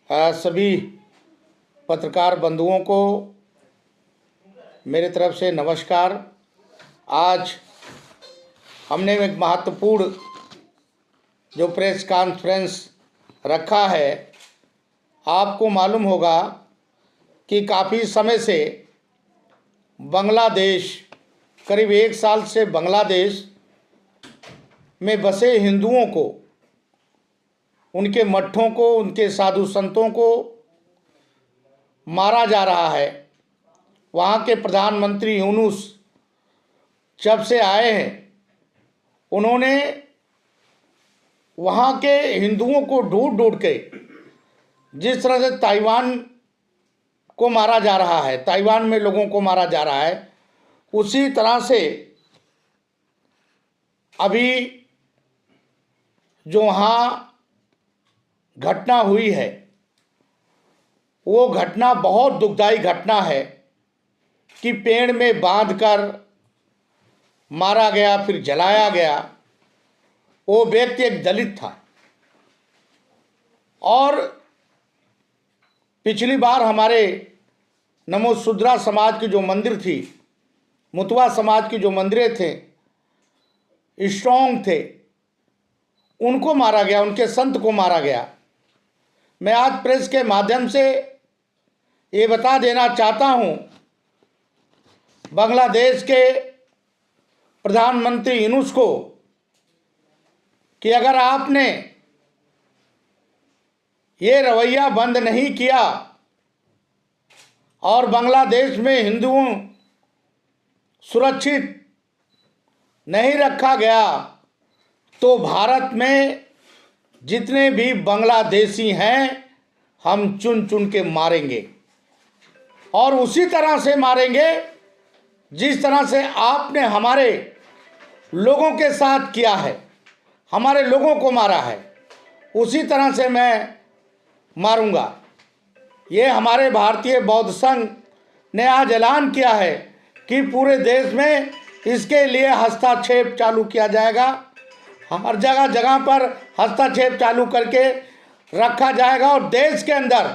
सभी पत्रकार बंधुओं को मेरे तरफ से नमस्कार। आज हमने एक महत्वपूर्ण जो प्रेस कॉन्फ्रेंस रखा है। आपको मालूम होगा कि काफ़ी समय से बांग्लादेश, करीब 1 साल से बांग्लादेश में बसे हिंदुओं को, उनके मठों को, उनके साधु संतों को मारा जा रहा है। वहाँ के प्रधानमंत्री यूनुस जब से आए हैं, उन्होंने वहाँ के हिंदुओं को ढूंढ ढूंढ के, जिस तरह से ताइवान को मारा जा रहा है, ताइवान में लोगों को मारा जा रहा है, उसी तरह से अभी जो वहाँ घटना हुई है, वो घटना बहुत दुखदाई घटना है कि पेड़ में बांधकर मारा गया, फिर जलाया गया। वो व्यक्ति एक दलित था और पिछली बार हमारे नमोशूद्रा समाज की जो मंदिर थी, मुतवा समाज की जो मंदिरें थे, स्ट्रॉन्ग थे, उनको मारा गया, उनके संत को मारा गया। मैं आज प्रेस के माध्यम से ये बता देना चाहता हूँ, बांग्लादेश के प्रधानमंत्री यूनुस को, कि अगर आपने ये रवैया बंद नहीं किया और बांग्लादेश में हिंदुओं सुरक्षित नहीं रखा गया, तो भारत में जितने भी बांग्लादेशी हैं, हम चुन चुन के मारेंगे और उसी तरह से मारेंगे जिस तरह से आपने हमारे लोगों के साथ किया है, हमारे लोगों को मारा है, उसी तरह से मैं मारूंगा। ये हमारे भारतीय बौद्ध संघ ने आज ऐलान किया है कि पूरे देश में इसके लिए हस्तक्षेप चालू किया जाएगा। हर जगह जगह पर हस्तक्षेप चालू करके रखा जाएगा और देश के अंदर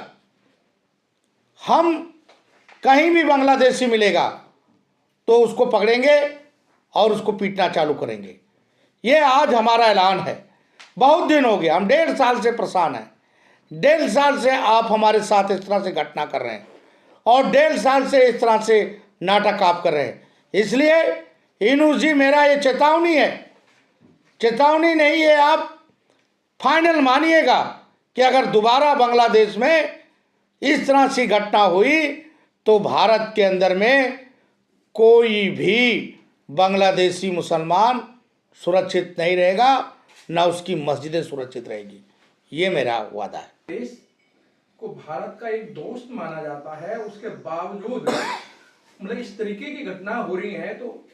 हम कहीं भी बांग्लादेशी मिलेगा तो उसको पकड़ेंगे और उसको पीटना चालू करेंगे। ये आज हमारा ऐलान है। बहुत दिन हो गया, हम 1.5 साल से परेशान हैं। 1.5 साल से आप हमारे साथ इस तरह से घटना कर रहे हैं और 1.5 साल से इस तरह से नाटक आप कर रहे हैं। इसलिए यूनुस जी, मेरा ये चेतावनी है, चेतावनी नहीं है, आप फाइनल मानिएगा कि अगर दोबारा बांग्लादेश में इस तरह से घटना हुई तो भारत के अंदर में कोई भी बांग्लादेशी मुसलमान सुरक्षित नहीं रहेगा, ना उसकी मस्जिदें सुरक्षित रहेगी। ये मेरा वादा है। देश को भारत का एक दोस्त माना जाता है, उसके बावजूद मतलब इस तरीके की घटना हो रही है, तो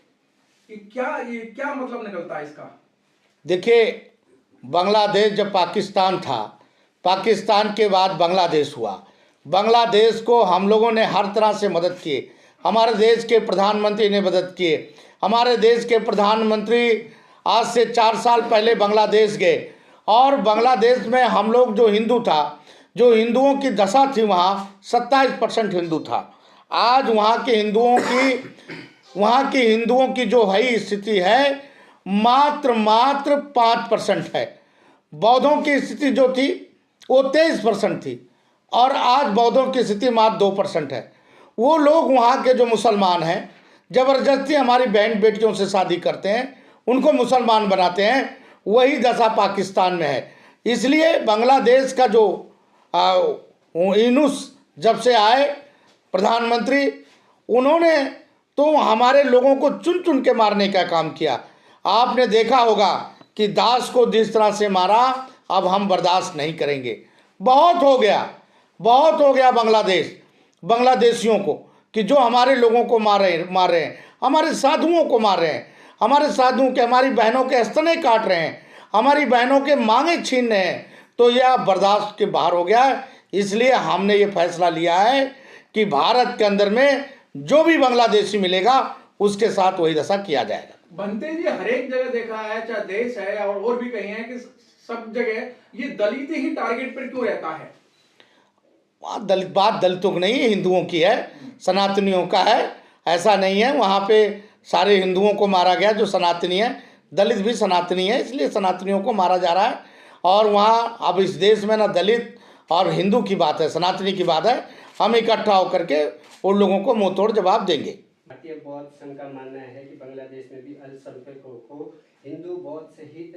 ये क्या मतलब निकलता है इसका? देखिए, बांग्लादेश जब पाकिस्तान था, पाकिस्तान के बाद बांग्लादेश हुआ। बांग्लादेश को हम लोगों ने हर तरह से मदद की। हमारे देश के प्रधानमंत्री ने मदद की। हमारे देश के प्रधानमंत्री आज से 4 साल पहले बांग्लादेश गए और बांग्लादेश में हम लोग जो हिंदू था, जो हिंदुओं की दशा थी, वहाँ 27% हिंदू था। आज वहाँ के हिंदुओं की जो है स्थिति है, मात्र 5% है। बौद्धों की स्थिति जो थी वो 23% थी और आज बौद्धों की स्थिति मात्र 2% है। वो लोग, वहाँ के जो मुसलमान हैं, ज़बरदस्ती हमारी बहन बेटियों से शादी करते हैं, उनको मुसलमान बनाते हैं। वही दशा पाकिस्तान में है। इसलिए बांग्लादेश का जो यूनुस जब से आए प्रधानमंत्री, उन्होंने तो हमारे लोगों को चुन चुन के मारने का काम किया। आपने देखा होगा कि दास को जिस तरह से मारा, अब हम बर्दाश्त नहीं करेंगे। बहुत हो गया बांग्लादेशियों को, कि जो हमारे लोगों को मार रहे हैं, हमारे साधुओं को मार रहे हैं, हमारे साधुओं के, हमारी बहनों के स्तने काट रहे हैं, हमारी बहनों के मांगे छीन रहे हैं। तो यह बर्दाश्त के बाहर हो गया है। इसलिए हमने ये फैसला लिया है कि भारत के अंदर में जो भी बांग्लादेशी मिलेगा उसके साथ वही दशा किया जाएगा। बनते जी हर एक जगह देखा है, चाहे देश है और भी कहीं है, कि सब जगह ये दलित ही टारगेट पर क्यों रहता है? वहाँ दलित बात दलितों की नहीं है, हिंदुओं की है, सनातनियों का है। ऐसा नहीं है वहाँ पे सारे हिंदुओं को मारा गया जो सनातनी है, दलित भी सनातनी है, इसलिए सनातनियों को मारा जा रहा है। और वहाँ अब इस देश में ना दलित और हिंदू की बात है, सनातनी की बात है। हम इकट्ठा होकर के उन लोगों को मुंह तोड़ जवाब देंगे। भारतीय बौद्ध संघ का मानना है कि बांग्लादेश में भी अल्पसंख्यकों को हिंदू बौद्ध सहित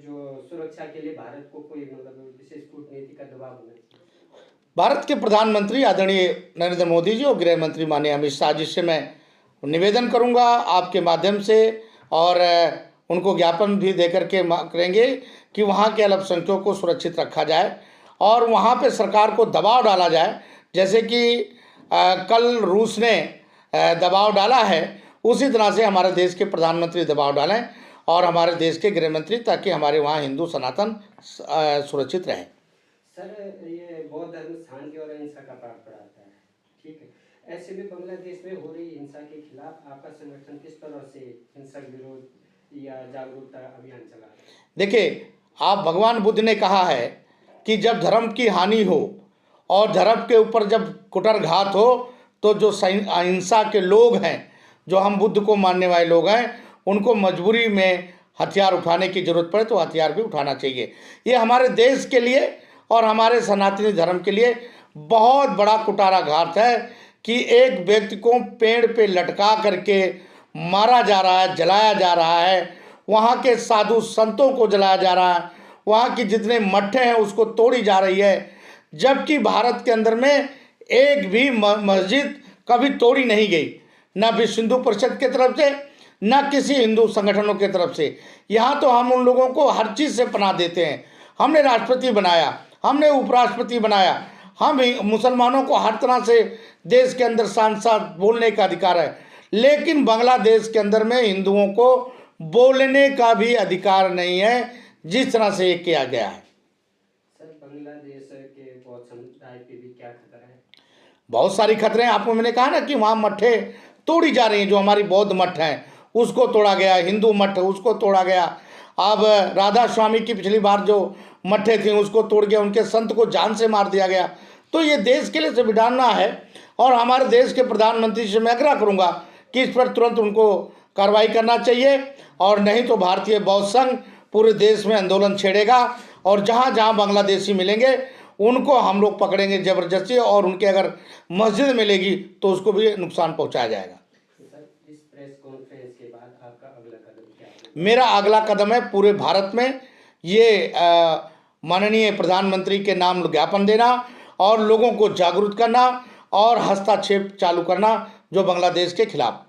जो सुरक्षा के लिए भारत को कोई मतलब विशेष कूटनीति का दबाव होना चाहिए। भारत के प्रधानमंत्री आदरणीय नरेंद्र मोदी जी और गृह मंत्री माननीय अमित शाह जी से मैं निवेदन करूंगा आपके माध्यम से, और उनको ज्ञापन भी दे करके करेंगे कि वहाँ के अल्पसंख्यकों को सुरक्षित रखा जाए और वहाँ पे सरकार को दबाव डाला जाए। जैसे कि कल रूस ने दबाव डाला है, उसी तरह से हमारे देश के प्रधानमंत्री दबाव डालें और हमारे देश के गृह मंत्री, ताकि हमारे वहाँ हिंदू सनातन सुरक्षित रहें। सर, ये बौद्ध धर्म शांति और अहिंसा का पाठ पढ़ाता है, ठीक है। ऐसे में बांग्लादेश में हो रही हिंसा के खिलाफ आपका संगठन किस तरह से हिंसक विरोध या जागरूकता अभियान चला रहा है? देखिए, आप भगवान बुद्ध ने कहा है कि जब धर्म की हानि हो और धर्म के ऊपर जब कुटरघात हो, तो जो अहिंसा के लोग हैं, जो हम बुद्ध को मानने वाले लोग हैं, उनको मजबूरी में हथियार उठाने की जरूरत पड़े तो हथियार भी उठाना चाहिए। ये हमारे देश के लिए और हमारे सनातनी धर्म के लिए बहुत बड़ा कुटाराघात है कि एक व्यक्ति को पेड़ पे लटका करके मारा जा रहा है, जलाया जा रहा है, वहाँ के साधु संतों को जलाया जा रहा है, वहाँ की जितने मठे हैं उसको तोड़ी जा रही है, जबकि भारत के अंदर में एक भी मस्जिद कभी तोड़ी नहीं गई, न विश्व हिंदू परिषद की तरफ से, न किसी हिंदू संगठनों की तरफ से। यहाँ तो हम उन लोगों को हर चीज़ से पनाह देते हैं। हमने राष्ट्रपति बनाया, हमने उपराष्ट्रपति बनाया, हम मुसलमानों को हर तरह से देश के अंदर सांसद बोलने का अधिकार है, लेकिन बांग्लादेश के अंदर में हिंदुओं को बोलने का भी अधिकार नहीं है, जिस तरह से ये किया गया है। सर, बांग्लादेश के बौद्ध समुदाय पे भी क्या खतरा है? बहुत सारी खतरे हैं। आपको मैंने कहा ना कि वहाँ मठे तोड़ी जा रही हैं, जो हमारी बौद्ध मठ हैं उसको तोड़ा गया, हिंदू मठ उसको तोड़ा गया। अब राधा स्वामी की पिछली बार जो मठे थी उसको तोड़ गया, उनके संत को जान से मार दिया गया। तो ये देश के लिए संविधान है और हमारे देश के प्रधानमंत्री से मैं आग्रह करूँगा कि इस पर तुरंत उनको कार्रवाई करना चाहिए, और नहीं तो भारतीय बौद्ध संघ पूरे देश में आंदोलन छेड़ेगा और जहाँ जहाँ बांग्लादेशी मिलेंगे उनको हम लोग पकड़ेंगे ज़बरदस्ती, और उनके अगर मस्जिद मिलेगी तो उसको भी नुकसान पहुँचाया जाएगा। सर, इस प्रेस कॉन्फ्रेंस के बाद आपका अगला कदम क्या है? मेरा अगला कदम है पूरे भारत में ये माननीय प्रधानमंत्री के नाम ज्ञापन देना और लोगों को जागरूक करना और हस्तक्षेप चालू करना जो बांग्लादेश के खिलाफ।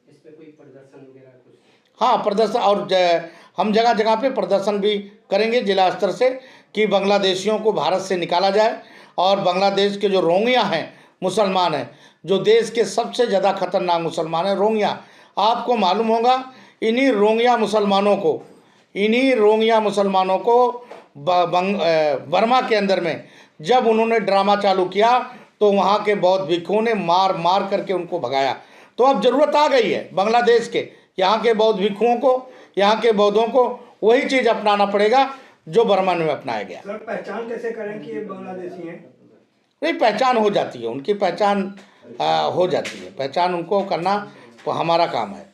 इस पे कोई प्रदर्शन वगैरह कुछ? हाँ, प्रदर्शन, और हम जगह जगह पे प्रदर्शन भी करेंगे जिला स्तर से कि बांग्लादेशियों को भारत से निकाला जाए, और बांग्लादेश के जो रोहिंग्या हैं, मुसलमान हैं, जो देश के सबसे ज़्यादा खतरनाक मुसलमान हैं रोहिंग्या। आपको मालूम होगा इन्हीं रोहिंग्या मुसलमानों को बर्मा के अंदर में जब उन्होंने ड्रामा चालू किया तो वहाँ के बौद्ध भिक्षुओं ने मार मार करके उनको भगाया। तो अब ज़रूरत आ गई है बांग्लादेश के यहाँ के बौद्ध भिक्षुओं को, यहाँ के बौद्धों को वही चीज़ अपनाना पड़ेगा जो बर्मा में अपनाया गया। सर, पहचान कैसे करें कि ये बांग्लादेशी हैं? नहीं, पहचान हो जाती है, उनकी पहचान हो जाती है, पहचान उनको करना तो हमारा काम है।